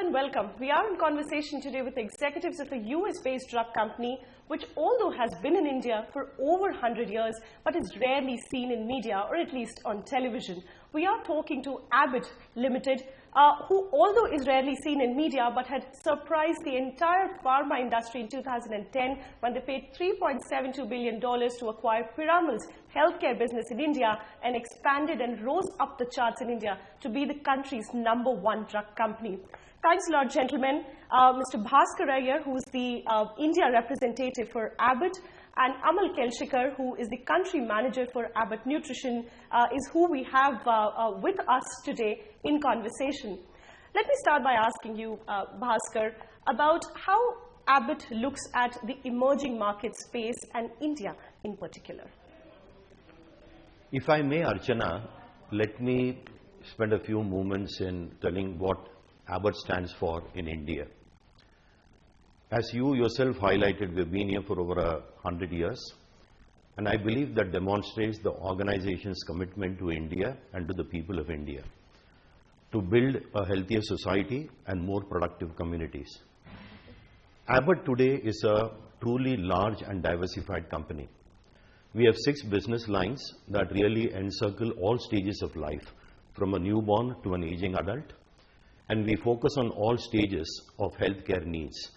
and welcome. We are in conversation today with executives of a US-based drug company which, although has been in India for over 100 years, but is rarely seen in media or at least on television. We are talking to Abbott Limited, who, although is rarely seen in media, but had surprised the entire pharma industry in 2010 when they paid $3.72 billion to acquire Pyramal's healthcare business in India and expanded and rose up the charts in India to be the country's #1 drug company. Thanks a lot, gentlemen. Mr. Bhaskar Iyer, who is the India representative for Abbott, and Amal Kelshikar, who is the country manager for Abbott Nutrition, is who we have with us today in conversation. Let me start by asking you, Bhaskar, about how Abbott looks at the emerging market space and India in particular. If I may, Archana, let me spend a few moments in telling what Abbott stands for in India. As you yourself highlighted, we've been here for over 100 years, and I believe that demonstrates the organization's commitment to India and to the people of India to build a healthier society and more productive communities. Abbott today is a truly large and diversified company. We have 6 business lines that really encircle all stages of life, from a newborn to an aging adult, and we focus on all stages of healthcare needs,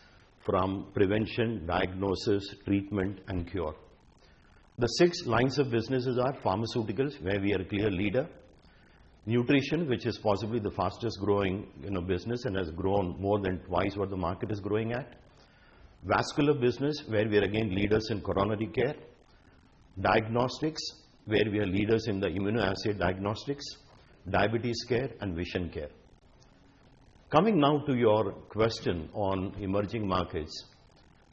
from prevention, diagnosis, treatment, and cure. The 6 lines of businesses are pharmaceuticals, where we are a clear leader; nutrition, which is possibly the fastest growing business and has grown more than twice what the market is growing at; vascular business, where we are again leaders in coronary care; diagnostics, where we are leaders in the immunoassay diagnostics; diabetes care, and vision care. Coming now to your question on emerging markets,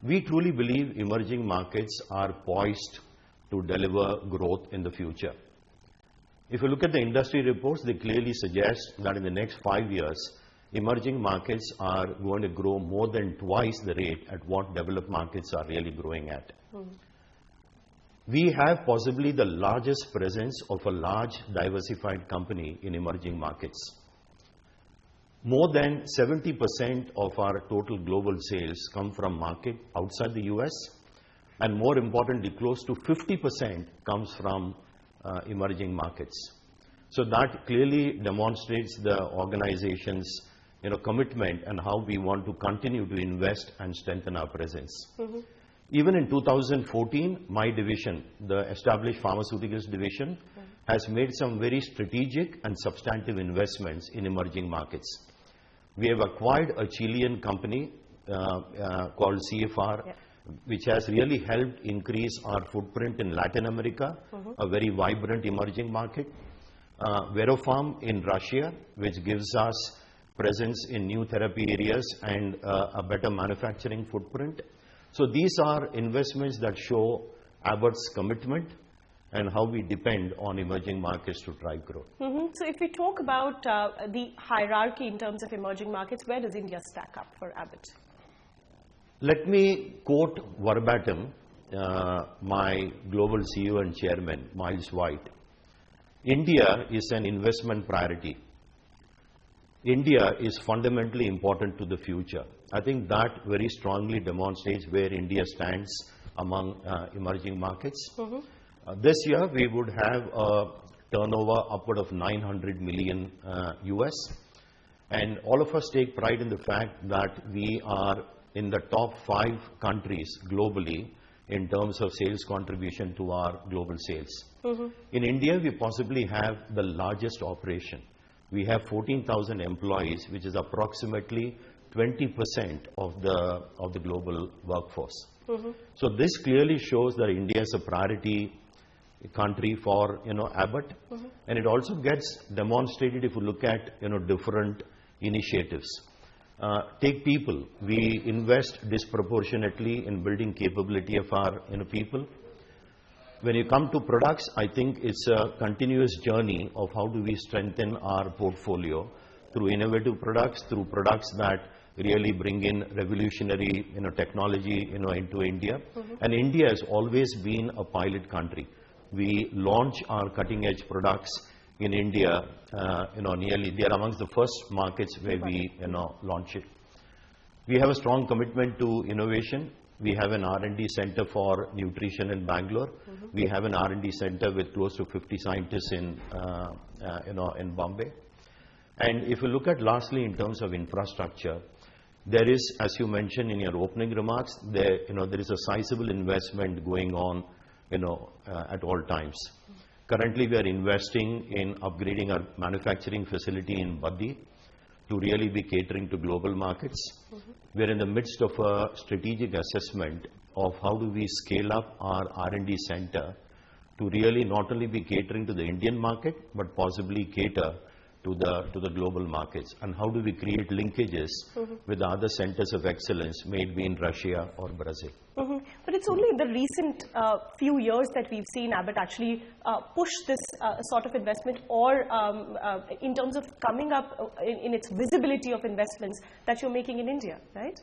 we truly believe emerging markets are poised to deliver growth in the future. If you look at the industry reports, they clearly suggest that in the next 5 years, emerging markets are going to grow more than twice the rate at what developed markets are really growing at. We have possibly the largest presence of a large diversified company in emerging markets. More than 70% of our total global sales come from market outside the US, and more importantly, close to 50% comes from emerging markets. So that clearly demonstrates the organization's commitment and how we want to continue to invest and strengthen our presence. Even in 2014, my division, the established pharmaceuticals division, has made some very strategic and substantive investments in emerging markets. We have acquired a Chilean company called CFR, which has really helped increase our footprint in Latin America, a very vibrant emerging market; Veropharm in Russia, which gives us presence in new therapy areas and a better manufacturing footprint. So these are investments that show Abbott's commitment and how we depend on emerging markets to drive growth. So if we talk about the hierarchy in terms of emerging markets, where does India stack up for Abbott? Let me quote verbatim my global CEO and chairman, Miles White. India is an investment priority. India is fundamentally important to the future. I think that very strongly demonstrates where India stands among emerging markets. This year, we would have a turnover upward of $900 million US, and all of us take pride in the fact that we are in the top 5 countries globally in terms of sales contribution to our global sales. In India, we possibly have the largest operation. We have 14,000 employees, which is approximately 20% of the global workforce. So this clearly shows that India is a priority country for Abbott, and it also gets demonstrated if you look at different initiatives. Take people. We invest disproportionately in building capability of our people. When you come to products, I think it's a continuous journey of how do we strengthen our portfolio through innovative products, through products that really bring in revolutionary technology into India. And India has always been a pilot country. We launch our cutting edge products in India, nearly, they are amongst the first markets where we, launch it. We have a strong commitment to innovation. We have an R&D center for nutrition in Bangalore. We have an R&D center with close to 50 scientists in Bombay. And if you look at lastly in terms of infrastructure, there is, as you mentioned in your opening remarks, there is a sizable investment going on, at all times. Currently, we are investing in upgrading our manufacturing facility in Baddi to really be catering to global markets. We are in the midst of a strategic assessment of how do we scale up our R&D center to really not only be catering to the Indian market, but possibly cater to the global markets, and how do we create linkages with the other centers of excellence, maybe in Russia or Brazil. But it's only in the recent few years that we've seen Abbott actually push this sort of investment, or in terms of coming up in its visibility of investments that you're making in India, right?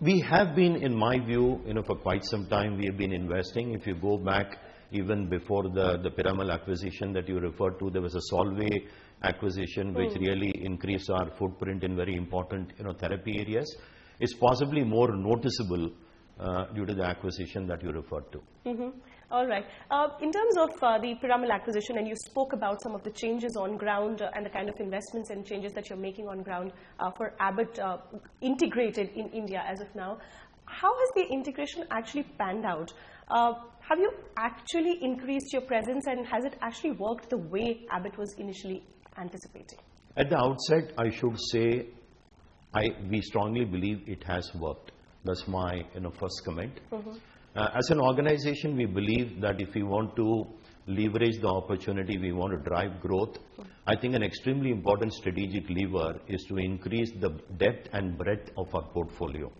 We have been, in my view, for quite some time we have been investing. If you go back even before the Pyramal acquisition that you referred to, there was a Solvay acquisition which really increased our footprint in very important therapy areas. It's possibly more noticeable due to the acquisition that you referred to. All right. In terms of the Piramal acquisition, and you spoke about some of the changes on ground and the kind of investments and changes that you're making on ground for Abbott integrated in India as of now, how has the integration actually panned out? Have you actually increased your presence, and has it actually worked the way Abbott was initially anticipating? At the outset, I should say we strongly believe it has worked. That's my first comment. As an organization, we believe that if we want to leverage the opportunity, we want to drive growth, I think an extremely important strategic lever is to increase the depth and breadth of our portfolio.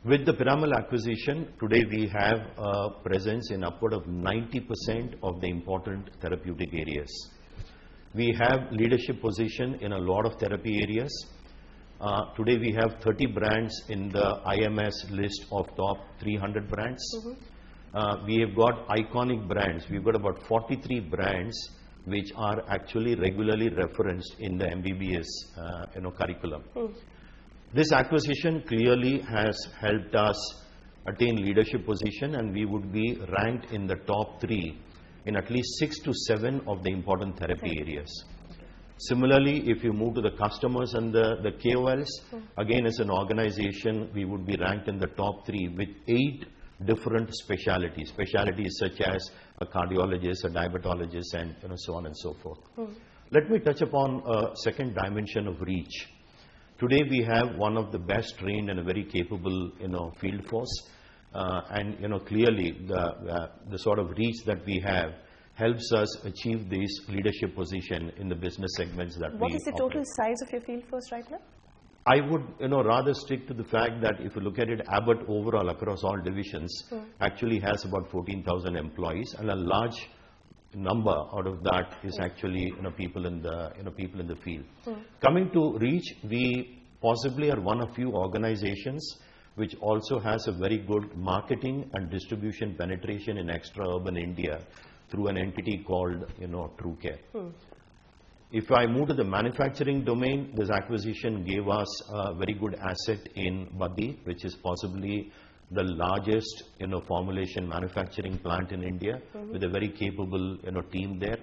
With the Pyramal acquisition, today we have a presence in upward of 90% of the important therapeutic areas. We have leadership position in a lot of therapy areas. Today we have 30 brands in the IMS list of top 300 brands. We have got iconic brands. We've got about 43 brands which are actually regularly referenced in the MBBS curriculum. This acquisition clearly has helped us attain leadership position, and we would be ranked in the top 3 in at least 6 to 7 of the important therapy areas. Similarly, if you move to the customers and the KOLs, again as an organization, we would be ranked in the top 3 with 8 different specialties such as a cardiologist, a diabetologist, and so on and so forth. Let me touch upon a second dimension of reach. Today we have one of the best trained and a very capable field force, and clearly the sort of reach that we have helps us achieve this leadership position in the business segments that we operate. What is the total size of your field force right now? I would rather stick to the fact that if you look at it, Abbott overall across all divisions actually has about 14,000 employees, and a large number out of that is actually people in the field. Coming to reach, we possibly are one of few organizations which also has a very good marketing and distribution penetration in extra urban India through an entity called TrueCare. If I move to the manufacturing domain, this acquisition gave us a very good asset in Baddi, which is possibly the largest formulation manufacturing plant in India, with a very capable team there.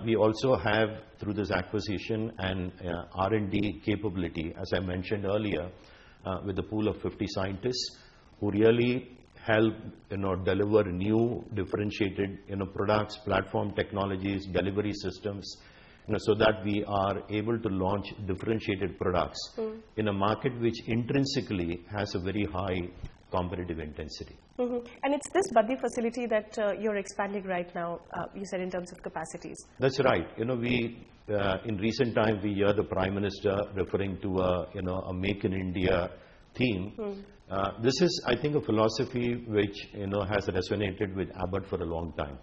We also have, through this acquisition, an R&D capability, as I mentioned earlier, with a pool of 50 scientists who really help deliver new differentiated products, platform technologies, delivery systems, so that we are able to launch differentiated products in a market which intrinsically has a very high competitive intensity. And it's this Baddi facility that you're expanding right now, you said, in terms of capacities. That's right. We in recent times we hear the Prime Minister referring to a Make in India theme. This is, I think, a philosophy which has resonated with Abbott for a long time.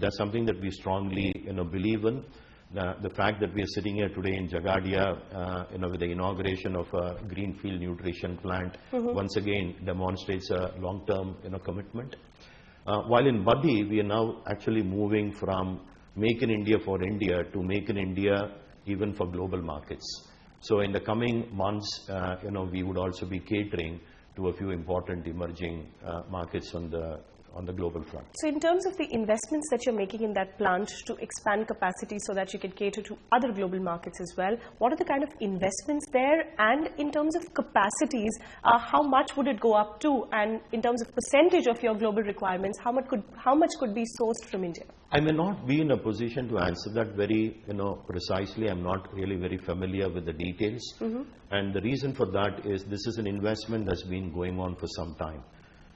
That's something that we strongly believe in. The fact that we are sitting here today in Jagadia, with the inauguration of a greenfield nutrition plant, once again demonstrates a long-term, commitment. While in Baddi, we are now actually moving from make in India for India to make in India even for global markets. So in the coming months, we would also be catering to a few important emerging markets on the global front. So in terms of the investments that you're making in that plant to expand capacity so that you can cater to other global markets as well, what are the kind of investments there? And in terms of capacities, how much would it go up to? And in terms of percentage of your global requirements, how much could be sourced from India? I may not be in a position to answer that very precisely. I'm not really very familiar with the details. And the reason for that is this is an investment that's been going on for some time.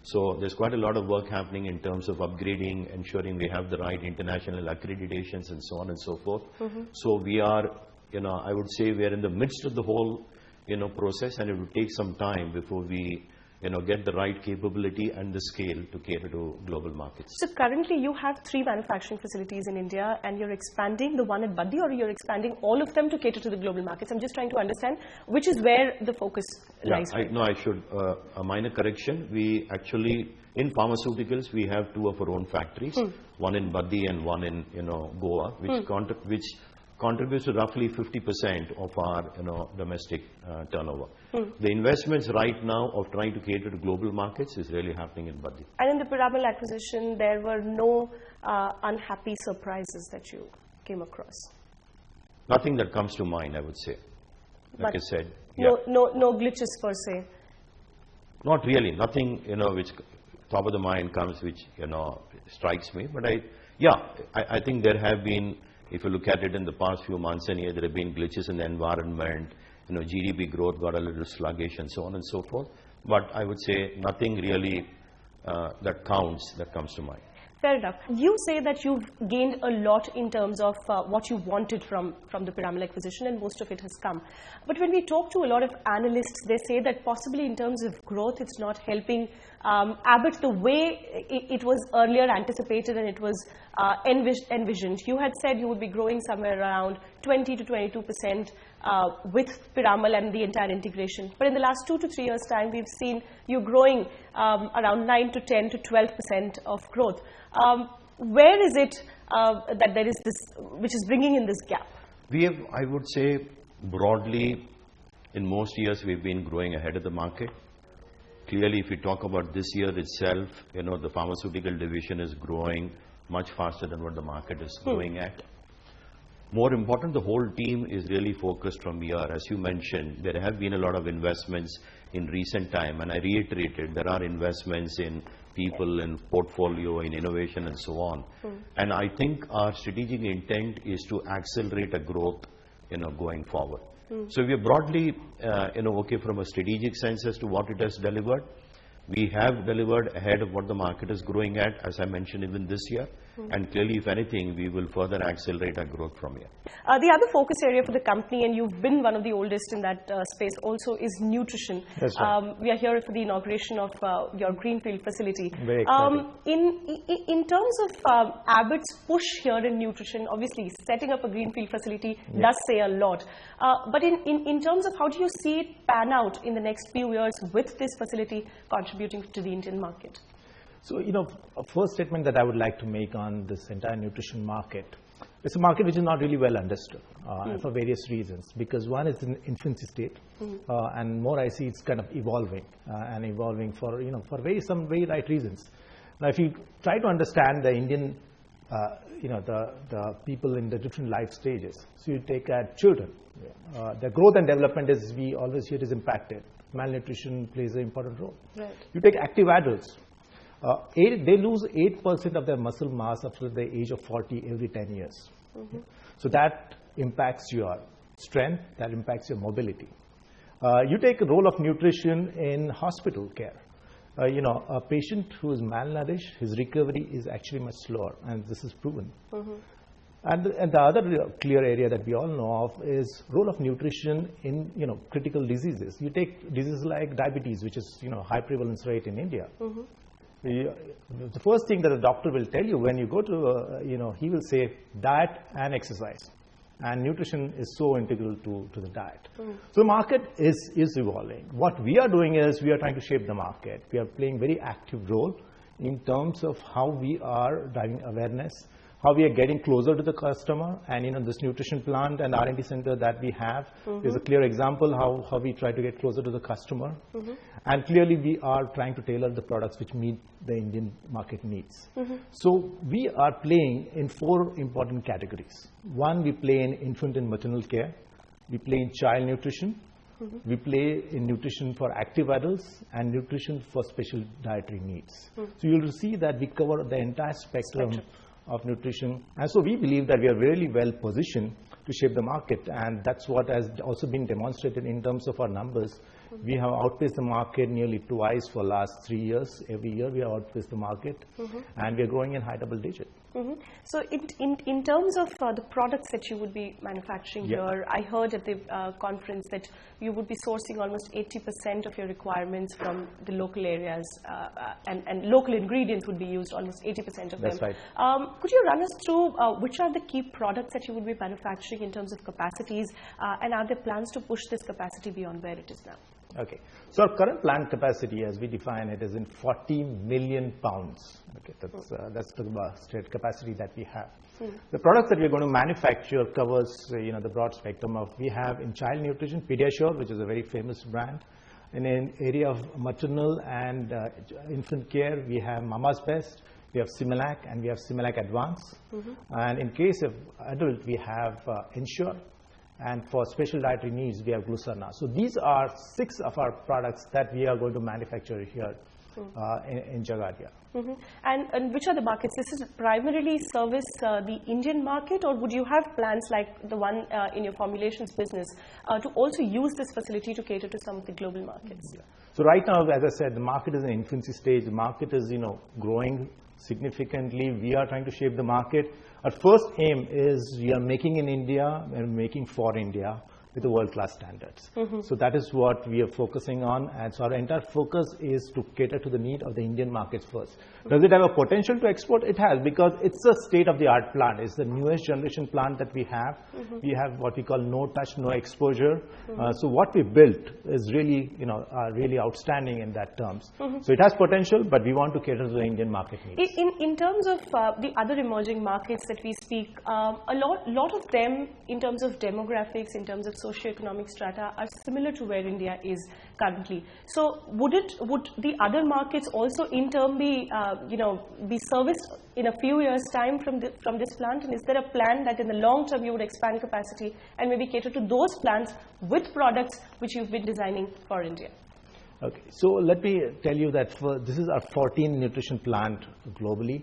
So there's quite a lot of work happening in terms of upgrading, ensuring we have the right international accreditations and so on and so forth. So we are, I would say we are in the midst of the whole, process, and it will take some time before we, get the right capability and the scale to cater to global markets. So currently you have 3 manufacturing facilities in India, and you're expanding the one at Baddi, or you're expanding all of them to cater to the global markets? I'm just trying to understand which is where the focus lies. I should, a minor correction. We actually, in pharmaceuticals, we have 2 of our own factories, one in Baddi and one in, Goa, which contributes to roughly 50% of our domestic turnover. The investments right now of trying to cater to global markets is really happening in Baddi. And in the Piramal acquisition, there were no unhappy surprises that you came across? Nothing that comes to mind, I would say. Like I said. No glitches per se? Not really. Nothing, which top of the mind comes, which, strikes me. But I think there have been, if you look at it in the past few months and years, there have been glitches in the environment, GDP growth got a little sluggish and so on and so forth. But I would say nothing really that comes to mind. Fair enough. You say that you've gained a lot in terms of what you wanted from the Piramal acquisition, and most of it has come. But when we talk to a lot of analysts, they say that possibly in terms of growth, it's not helping Abbott the way it was earlier anticipated and it was envisioned. You had said you would be growing somewhere around 20 to 22% with Piramal and the entire integration. But in the last 2 to 3 years' time, we've seen you growing around 9 to 10 to 12% of growth. Where is it that there is this, which is bringing in this gap? We have, I would say, broadly, in most years, we've been growing ahead of the market. Clearly, if we talk about this year itself, the pharmaceutical division is growing much faster than what the market is growing at. More important, the whole team is really focused from here. As you mentioned, there have been a lot of investments in recent time, and I reiterated there are investments in people, in portfolio, in innovation, and so on. And I think our strategic intent is to accelerate a growth, going forward. So we are broadly, okay from a strategic sense as to what it has delivered. We have delivered ahead of what the market is growing at, as I mentioned, even this year. And clearly, if anything, we will further accelerate our growth from here. The other focus area for the company, and you've been one of the oldest in that space also, is nutrition. That's right. We are here for the inauguration of your Greenfield facility. Very exciting. In terms of Abbott's push here in nutrition, obviously setting up a Greenfield facility does say a lot. But in terms of how do you see it pan out in the next few years with this facility contributing to the Indian market? So, a first statement that I would like to make on this entire nutrition market, it's a market which is not really well understood for various reasons. Because one is in infancy state, and more I see it's kind of evolving and evolving for some very right reasons. Now, if you try to understand the Indian, the people in the different life stages, so you take children, their growth and development, as we always hear, is impacted. Malnutrition plays an important role. Right. You take active adults. They lose 8% of their muscle mass after the age of 40 every 10 years. So that impacts your strength, that impacts your mobility. You take a role of nutrition in hospital care. A patient who is malnourished, his recovery is actually much slower, and this is proven. And the other clear area that we all know of is role of nutrition in critical diseases. You take diseases like diabetes, which is high prevalence rate in India. The first thing that a doctor will tell you when you go to, he will say diet and exercise. And nutrition is so integral to the diet. So the market is evolving. What we are doing is we are trying to shape the market. We are playing very active role in terms of how we are driving awareness, how we are getting closer to the customer. And this nutrition plant and R&D center that we have is a clear example how we try to get closer to the customer. And clearly we are trying to tailor the products which meet the Indian market needs. So we are playing in 4 important categories. One, we play in infant and maternal care. We play in child nutrition. We play in nutrition for active adults and nutrition for special dietary needs. So you'll see that we cover the entire spectrum of nutrition. And so we believe that we are really well positioned to shape the market. And that's what has also been demonstrated in terms of our numbers. We have outpaced the market nearly twice for the last 3 years. Every year we have outpaced the market. And we are growing in high double digit. So in terms of the products that you would be manufacturing here, I heard at the conference that you would be sourcing almost 80% of your requirements from the local areas, and local ingredients would be used almost 80% of them. That's right. Could you run us through which are the key products that you would be manufacturing in terms of capacities, and are there plans to push this capacity beyond where it is now? Okay. So our current plant capacity, as we define it, is in 40 million pounds. Okay, that's the state capacity that we have. The products that we're going to manufacture covers the broad spectrum of, we have in child nutrition, Pediasure, which is a very famous brand. In an area of maternal and infant care, we have Mama's Best, we have Similac, and we have Similac Advance. And in case of adult, we have Ensure. And for special dietary needs, we have Glucerna. So these are 6 of our products that we are going to manufacture here in Jagadia. And which are the markets? This is primarily service the Indian market, or would you have plans like the one in your formulations business to also use this facility to cater to some of the global markets? So right now, as I said, the market is in infancy stage. The market is growing significantly. We are trying to shape the market. Our first aim is we are making in India and making for India with the world-class standards. So that is what we are focusing on. And so our entire focus is to cater to the need of the Indian markets first. Does it have a potential to export? It has, because it's a state-of-the-art plant. It's the newest generation plant that we have. We have what we call no touch, no exposure. So what we built is really, really outstanding in that terms. So it has potential, but we want to cater to the Indian market needs. In terms of the other emerging markets that we speak, a lot of them in terms of demographics, in terms of socioeconomic strata, are similar to where India is currently. So would the other markets also in turn be serviced in a few years' time from this plant? And is there a plan that in the long term you would expand capacity and maybe cater to those plants with products which you've been designing for India? Okay, so let me tell you that this is our 14th nutrition plant globally.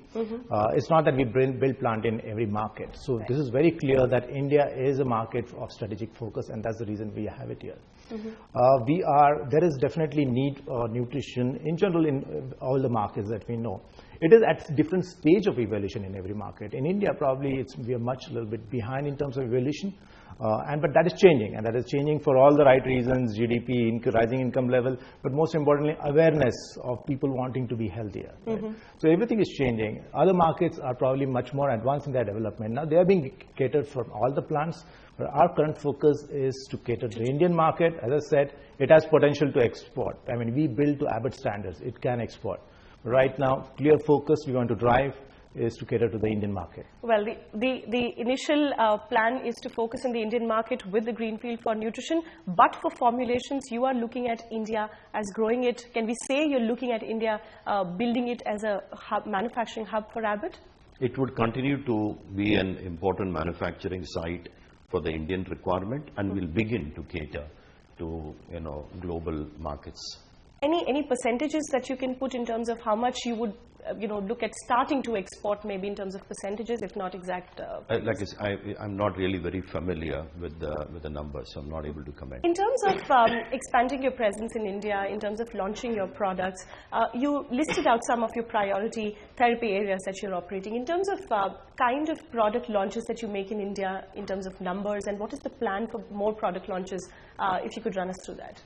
It's not that we build plant in every market. So this is very clear that India is a market of strategic focus, and that's the reason we have it here. There is definitely need for nutrition in general in all the markets that we know. It is at different stage of evolution in every market. In India, probably we are a little bit behind in terms of evolution. But that is changing, and that is changing for all the right reasons: GDP, rising income level, but most importantly, awareness of people wanting to be healthier. Right? So everything is changing. Other markets are probably much more advanced in their development. Now they are being catered from all the plants, but our current focus is to cater to the Indian market. As I said, it has potential to export. I mean, we build to Abbott standards. It can export. But right now, clear focus we want to drive is to cater to the Indian market. Well, the initial plan is to focus on the Indian market with the greenfield for nutrition, but for formulations, you are looking at India as growing it. Can we say you're looking at India building it as a manufacturing hub for Abbott? It would continue to be an important manufacturing site for the Indian requirement, and will begin to cater to global markets. Any percentages that you can put in terms of how much you would look at starting to export, maybe in terms of percentages, if not exact? I'm not really very familiar with the numbers, so I'm not able to comment. In terms of expanding your presence in India, in terms of launching your products, you listed out some of your priority therapy areas that you're operating. In terms of kind of product launches that you make in India, in terms of numbers, and what is the plan for more product launches, if you could run us through that?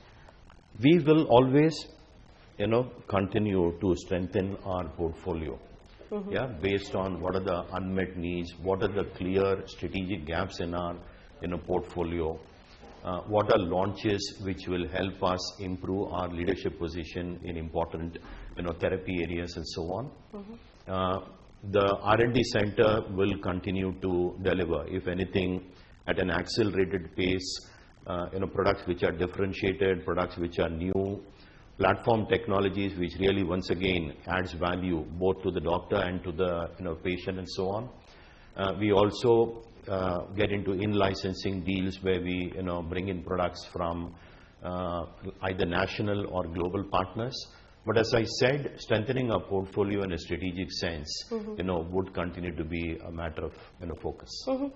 We will always continue to strengthen our portfolio, based on what are the unmet needs, what are the clear strategic gaps in our portfolio, what are launches which will help us improve our leadership position in important therapy areas and so on. The R&D center will continue to deliver, if anything, at an accelerated pace, products which are differentiated, products which are new, platform technologies which really once again adds value both to the doctor and to the patient and so on. We also get into in-licensing deals where we bring in products from either national or global partners. But as I said, strengthening our portfolio in a strategic sense, would continue to be a matter of focus.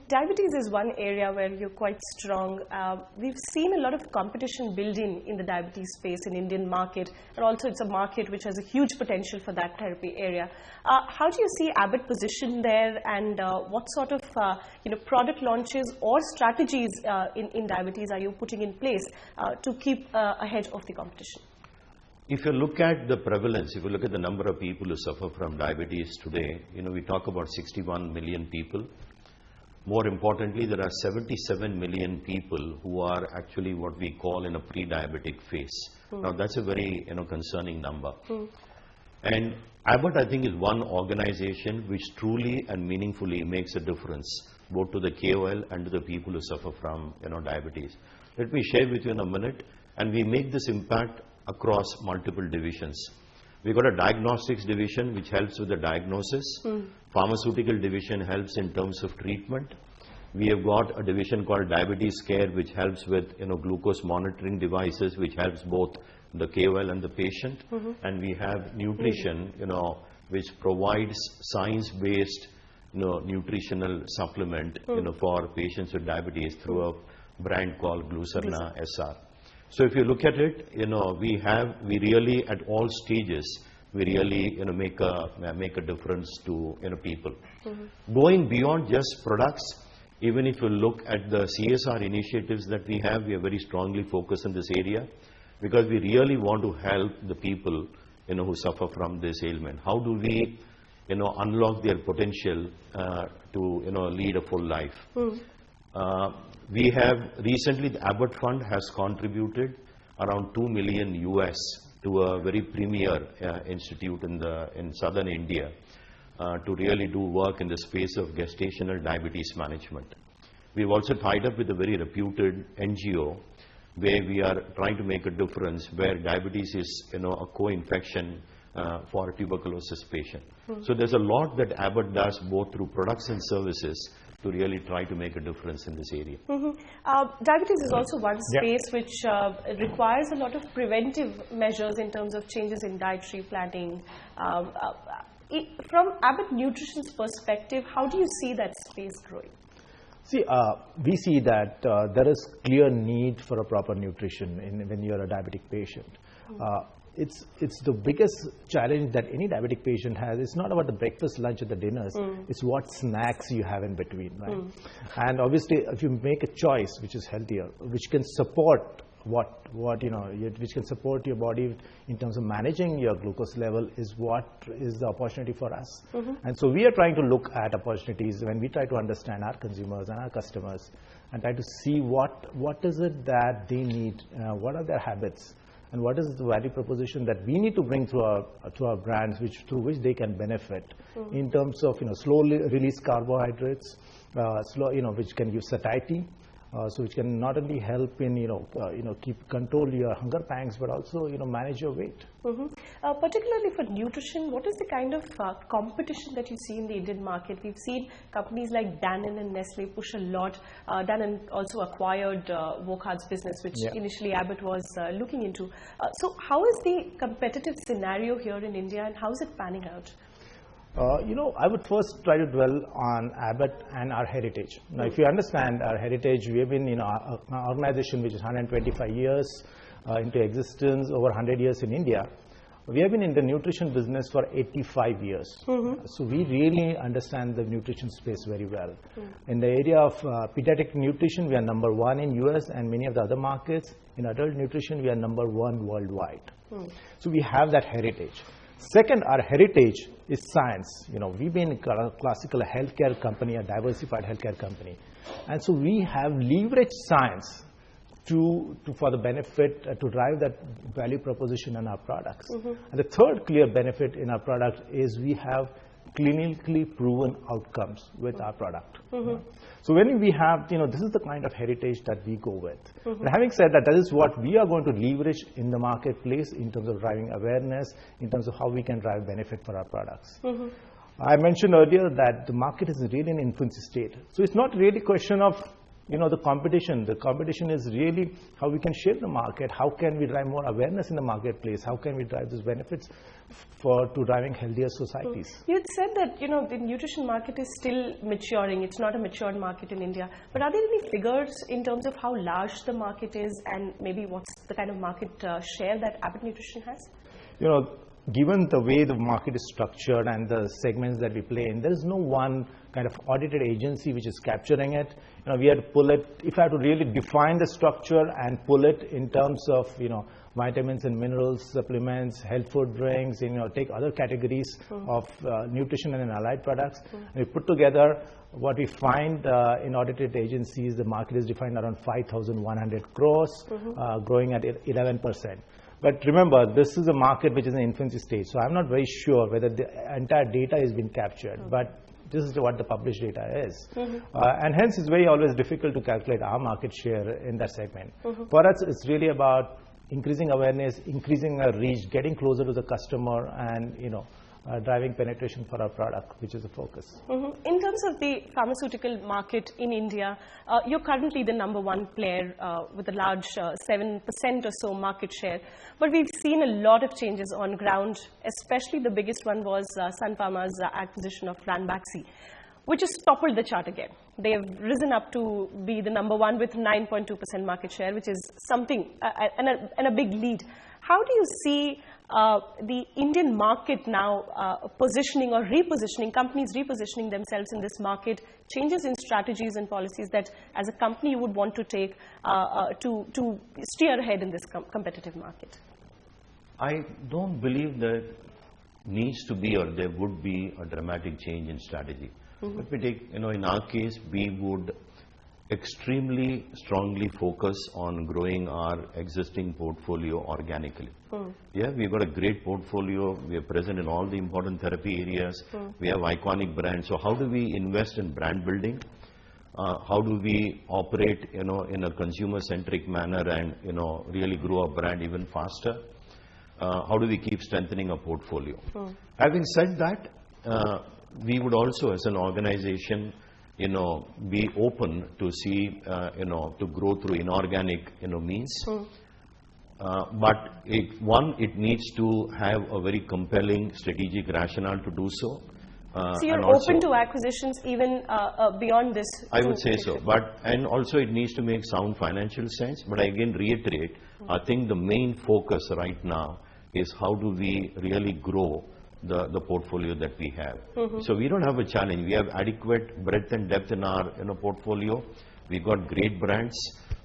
Diabetes is one area where you're quite strong. We've seen a lot of competition building in the diabetes space in Indian market, and also it's a market which has a huge potential for that therapy area. How do you see Abbott positioned there, and what sort of product launches or strategies in diabetes are you putting in place to keep ahead of the competition? If you look at the prevalence, if you look at the number of people who suffer from diabetes today, we talk about 61 million people. More importantly, there are 77 million people who are actually what we call in a pre-diabetic phase. Now, that's a very concerning number. And Abbott, I think, is one organization which truly and meaningfully makes a difference both to the KOL and to the people who suffer from diabetes. Let me share with you in a minute, and we make this impact across multiple divisions. We've got a diagnostics division which helps with the diagnosis. Pharmaceutical division helps in terms of treatment. We have got a division called diabetes care which helps with glucose monitoring devices, which helps both the KOL and the patient. And we have nutrition, which provides science-based nutritional supplement for patients with diabetes through a brand called Glucerna SR. So if you look at it, we really at all stages, we really make a difference to people. Going beyond just products, even if you look at the CSR initiatives that we have, we are very strongly focused in this area because we really want to help the people who suffer from this ailment. How do we unlock their potential to lead a full life? We have recently, the Abbott Fund has contributed around $2 million US to a very premier institute in southern India to really do work in the space of gestational diabetes management. We've also tied up with a very reputed NGO where we are trying to make a difference where diabetes is a co-infection for a tuberculosis patient. So there's a lot that Abbott does both through products and services to really try to make a difference in this area. Diabetes is also one space which requires a lot of preventive measures in terms of changes in dietary planning. From Abbott Nutrition's perspective, how do you see that space growing? See, we see that there is clear need for a proper nutrition when you are a diabetic patient. It's the biggest challenge that any diabetic patient has. It's not about the breakfast, lunch, and the dinners. It's what snacks you have in between, right? And obviously, if you make a choice which is healthier, which can support which can support your body in terms of managing your glucose level, is what is the opportunity for us. And so we are trying to look at opportunities when we try to understand our consumers and our customers and try to see what is it that they need, what are their habits, and what is the value proposition that we need to bring to our brands, through which they can benefit in terms of slowly release carbohydrates, which can give satiety, so which can not only help in keep control your hunger pangs, but also manage your weight. Particularly for nutrition, what is the kind of competition that you see in the Indian market? We've seen companies like Danone and Nestle push a lot. Danone also acquired Wokhard's business, which initially Abbott was looking into. So how is the competitive scenario here in India, and how is it panning out? I would first try to dwell on Abbott and our heritage. Now, if you understand our heritage, we have been an organization which is 125 years into existence, over 100 years in India. We have been in the nutrition business for 85 years. So we really understand the nutrition space very well. In the area of pediatric nutrition, we are number one in US and many of the other markets. In adult nutrition, we are number one worldwide. So we have that heritage. Second, our heritage is science. We've been a classical healthcare company, a diversified healthcare company. And so we have leveraged science for the benefit, to drive that value proposition in our products. And the third clear benefit in our product is we have clinically proven outcomes with our product. So when we have, this is the kind of heritage that we go with. But having said that, that is what we are going to leverage in the marketplace in terms of driving awareness, in terms of how we can drive benefit for our products. I mentioned earlier that the market is really in infancy state. So it's not really a question of the competition. The competition is really how we can shape the market, how can we drive more awareness in the marketplace, how can we drive these benefits to driving healthier societies. You had said that the nutrition market is still maturing. It's not a matured market in India. But are there any figures in terms of how large the market is and maybe what's the kind of market share that Abbott Nutrition has? Given the way the market is structured and the segments that we play in, there is no one kind of audited agency which is capturing it. We had to pull it, if I had to really define the structure and pull it in terms of, vitamins and minerals, supplements, health food drinks, take other categories of nutrition and allied products. We put together what we find in audited agencies, the market is defined around 5,100 crores, growing at 11%. But remember, this is a market which is in infancy stage, so I'm not very sure whether the entire data is being captured, but this is what the published data is. And hence, it's very always difficult to calculate our market share in that segment. For us, it's really about increasing awareness, increasing our reach, getting closer to the customer, and driving penetration for our product, which is the focus. In terms of the pharmaceutical market in India, you're currently the #1 player with a large 7% or so market share. But we've seen a lot of changes on ground, especially the biggest one was Sun Pharma's acquisition of Ranbaxy, which has toppled the chart again. They have risen up to be the #1 with 9.2% market share, which is something, and a big lead. How do you see the Indian market now positioning or repositioning, companies repositioning themselves in this market, changes in strategies and policies that as a company you would want to take to steer ahead in this competitive market? I don't believe there needs to be or there would be a dramatic change in strategy. Let me take, in our case, we would extremely strongly focus on growing our existing portfolio organically. Yeah, we've got a great portfolio. We are present in all the important therapy areas. We have iconic brands. So how do we invest in brand building? How do we operate, in a consumer-centric manner and, really grow our brand even faster? How do we keep strengthening our portfolio? Having said that, we would also, as an organization, be open to see, to grow through inorganic, means. But it needs to have a very compelling strategic rationale to do so. So you're open to acquisitions even beyond this? I would say so. And also it needs to make sound financial sense. But I again reiterate, I think the main focus right now is how do we really grow the portfolio that we have. So we don't have a challenge. We have adequate breadth and depth in our portfolio. We've got great brands.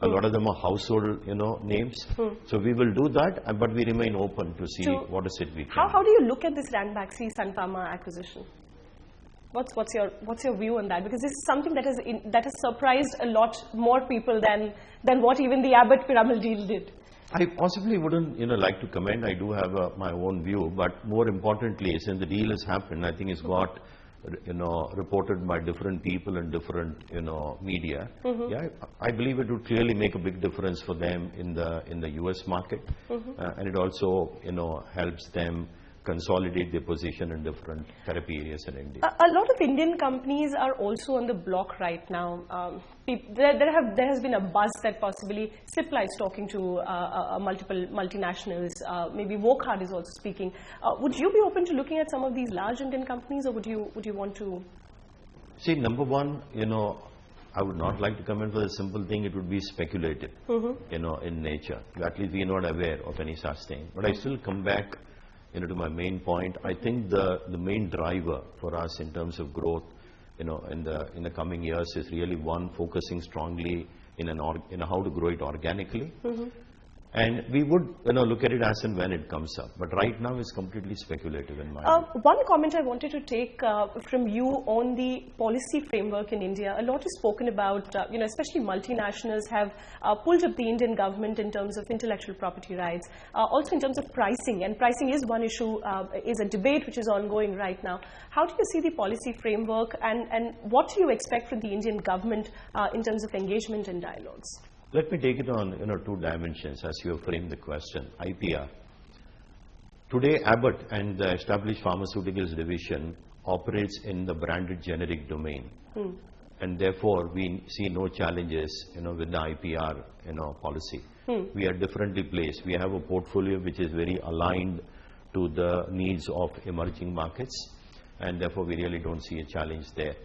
A lot of them are household names. So we will do that, but we remain open to see what is it we can. How do you look at this Ranbaxy Sun Pharma acquisition? What's your view on that? Because this is something that has surprised a lot more people than what even the Abbott Pyramal deal did. I possibly wouldn't, like to comment. I do have my own view, but more importantly, since the deal has happened, I think it's got, reported by different people and different, media. Yeah, I believe it would clearly make a big difference for them in the U.S. market, and it also, helps them consolidate their position in different therapy areas in India. A lot of Indian companies are also on the block right now. There has been a buzz that possibly Cipla is talking to multiple multinationals. Maybe Wokhard is also speaking. Would you be open to looking at some of these large Indian companies, or would you want to? See, #1, I would not like to comment for the simple thing. It would be speculative, in nature. At least we are not aware of any such thing. But I still come back, to my main point. I think the main driver for us in terms of growth, in the coming years is really one, focusing strongly in how to grow it organically. And we would look at it as and when it comes up. But right now it's completely speculative in my view. One comment I wanted to take from you on the policy framework in India. A lot is spoken about, especially multinationals have pulled up the Indian government in terms of intellectual property rights, also in terms of pricing. And pricing is one issue, is a debate which is ongoing right now. How do you see the policy framework, and what do you expect from the Indian government in terms of engagement and dialogues? Let me take it on two dimensions as you have framed the question. IPR. Today, Abbott and the established pharmaceuticals division operates in the branded generic domain, and therefore we see no challenges, with the IPR, policy. We are differently placed. We have a portfolio which is very aligned to the needs of emerging markets, and therefore we really don't see a challenge there.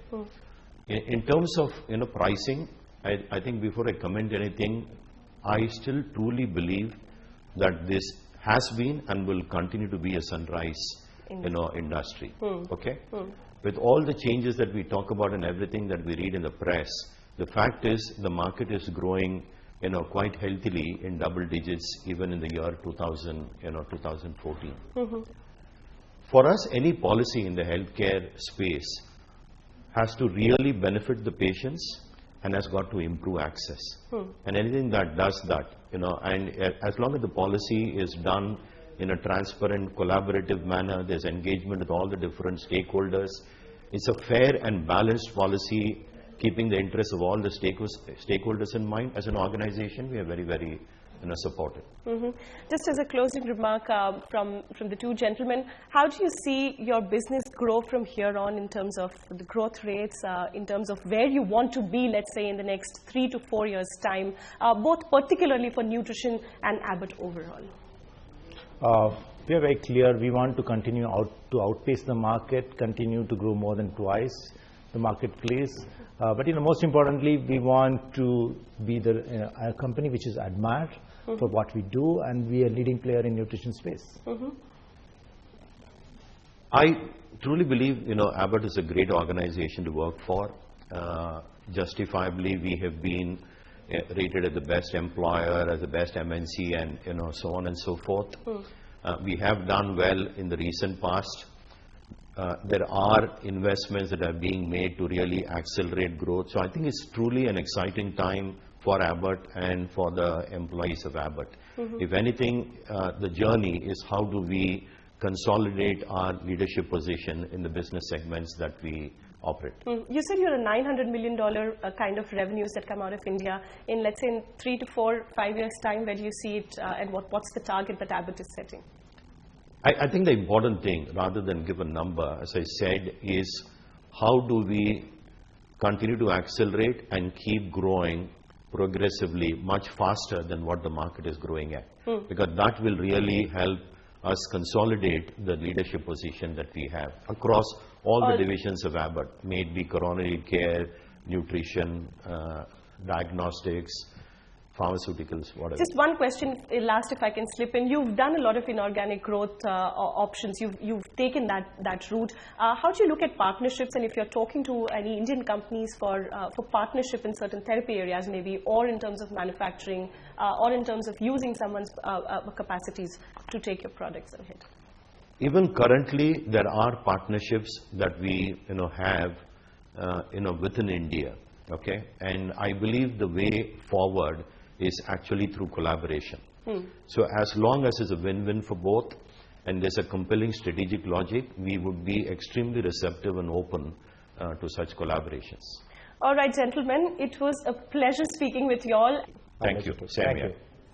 In terms of pricing, I think before I comment anything, I still truly believe that this has been and will continue to be a sunrise industry. Okay? With all the changes that we talk about and everything that we read in the press, the fact is the market is growing quite healthily in double digits even in the year 2014. For us, any policy in the healthcare space has to really benefit the patients and has got to improve access. And anything that does that, and as long as the policy is done in a transparent, collaborative manner, there's engagement with all the different stakeholders, it's a fair and balanced policy, keeping the interests of all the stakeholders in mind. As an organization, we are very, very supportive. Just as a closing remark from the two gentlemen, how do you see your business grow from here on in terms of the growth rates, in terms of where you want to be, let's say, in the next 3 to 4 years' time, both particularly for nutrition and Abbott overall? We are very clear. We want to continue to outpace the market, continue to grow more than twice the marketplace. But most importantly, we want to be a company which is admired for what we do, and we are a leading player in nutrition space. I truly believe Abbott is a great organization to work for. Justifiably, we have been rated as the best employer, as the best MNC, and so on and so forth. We have done well in the recent past. There are investments that are being made to really accelerate growth. So I think it's truly an exciting time for Abbott and for the employees of Abbott. If anything, the journey is how do we consolidate our leadership position in the business segments that we operate. You said you're a $900 million kind of revenues that come out of India. In, let's say, in 3 to 4, 5 years' time, where do you see it, and what's the target that Abbott is setting? I think the important thing, rather than give a number, as I said, is how do we continue to accelerate and keep growing progressively much faster than what the market is growing at. Because that will really help us consolidate the leadership position that we have across all the divisions of Abbott, may it be coronary care, nutrition, diagnostics, pharmaceuticals, whatever. Just one question, last, if I can slip in. You've done a lot of inorganic growth options. You've taken that route. How do you look at partnerships, and if you're talking to any Indian companies for partnership in certain therapy areas maybe, or in terms of manufacturing, or in terms of using someone's capacities to take your products ahead? Even currently, there are partnerships that we have within India. Okay, and I believe the way forward is actually through collaboration. So as long as it's a win-win for both and there's a compelling strategic logic, we would be extremely receptive and open to such collaborations. All right, gentlemen, it was a pleasure speaking with you all. Thank you. Same here.